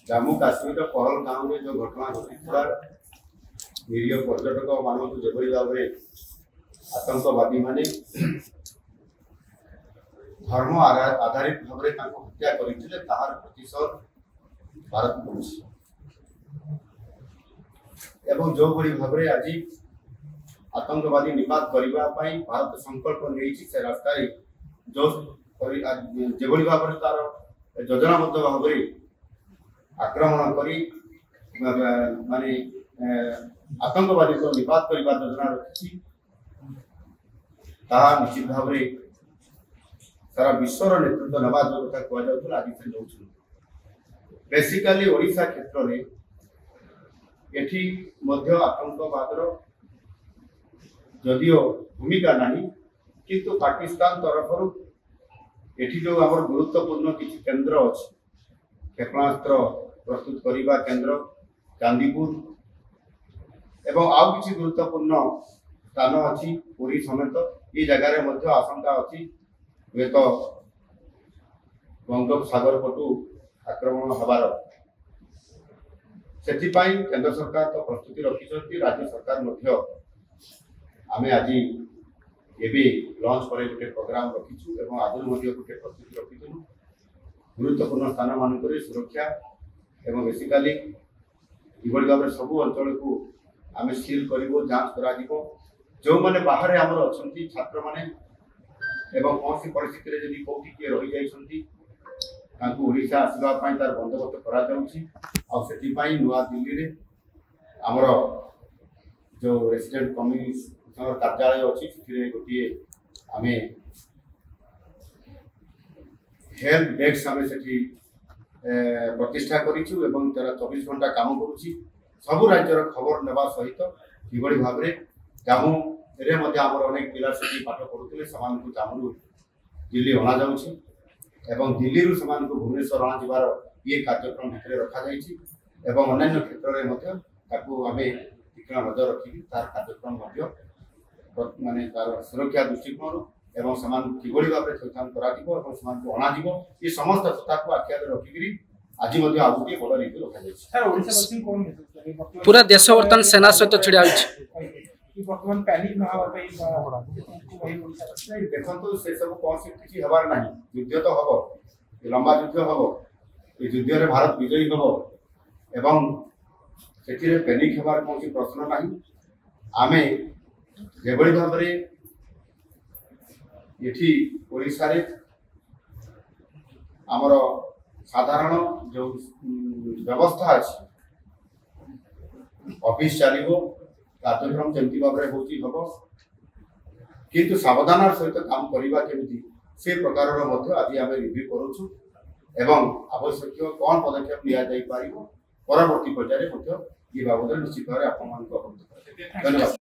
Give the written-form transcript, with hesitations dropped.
जम्मू काश्मीर पहलगाम में जो घटना घटी निरीह पर्यटक मानक जो भाव में आतंकवादी माने धर्म आधारित भाव में हत्या करते तार प्रतिशत भारत पुलिस एवं जो भाई भाव में आज आतंकवादी निपात करने भारत संकल्प नहीं से रास्ता जो जो भाव में तार योजनाबद्ध भाव में आक्रमण करी माने आतंकवादी को निपात करने योजना रखी निश्चित भाव में सारा विश्वर नेतृत्व नवा जो कथा कहला आज से नौ बेसिकली ओडिशा क्षेत्र में एठी मध्य आतंकवाद जदियो भूमिका नहीं किंतु पाकिस्तान तरफ एठी जो आम गुरुत्वपूर्ण किसी केन्द्र अच्छी क्षेपणास्त्र प्रस्तुत करने केन्द्र चांदीपुर एवं आउ किसी गुरुत्वपूर्ण स्थान अच्छी पुरी समेत ये जगार आशंका अच्छी हुए तो बंगोपसागर पटू आक्रमण हबार से केंद्र सरकार तो प्रस्तुति रखी राज्य सरकार आमे आज ये लॉन्च पर गोटे प्रोग्राम रखीचु एवं आगुरी गोटे प्रस्तुति रखीचु गुरुत्वपूर्ण स्थान मानक सुरक्षा एवं बेसिकाली किभली भाव में सबू अंचल को आम सील कर जांच कर जो मैंने बाहर आमर अच्छा छात्र मैंने एवं कौन सी परिस्थिति जदि कौटी किए रही जाइए ओडिशा आसवाई तार बंदोबस्त कर नुआ दिल्ली रे आमर जो रेसिडेंट कमिशनर कार्यालय अच्छी गोटे आम हेल्थ डेस्क आम से प्रतिष्ठा करूँ 24 घंटा काम करुच्ची सबू राज्यर खबर नेवा सहित किभली भाव में जम्मू रे आमर अनेक पिला से पाठ पढ़ुते जम्मू दिल्ली अणा जा दिल्ली भुवनेश्वर अणार ये कार्यक्रम भितर रखा अन्य क्षेत्र में आम तीक्ष्ण नजर रखिकी तार कार्यक्रम माने तार सुरक्षा दृष्टिकोण एवं समान किभली भाव में थैथान अणाजिव ये समस्त कथा को आखि आगे रखिकी आज आगे बड़ रीति रखा पूरा देश बर्तमान सेना सहित छिड़ा देखो से सब कौन से किसी हबार ना युद्ध तो हम लंबा युद्ध हम ये युद्ध में भारत विजयी हम एवं से पैनिक हबार कौन प्रश्न ना आम जो भाव में ये ओडिशा रे आमर साधारण जो व्यवस्था अच्छी ऑफिस चलो कार्यक्रम जमी भाव में हम किंतु सावधान सहित काम करवा केमी से प्रकार आज आम रिव्यू करुचु एवं आवश्यक कौन पदक्षेप नि परवर्ती पर्यायर ये बाबद निश्चित भाव में आप धन्यवाद।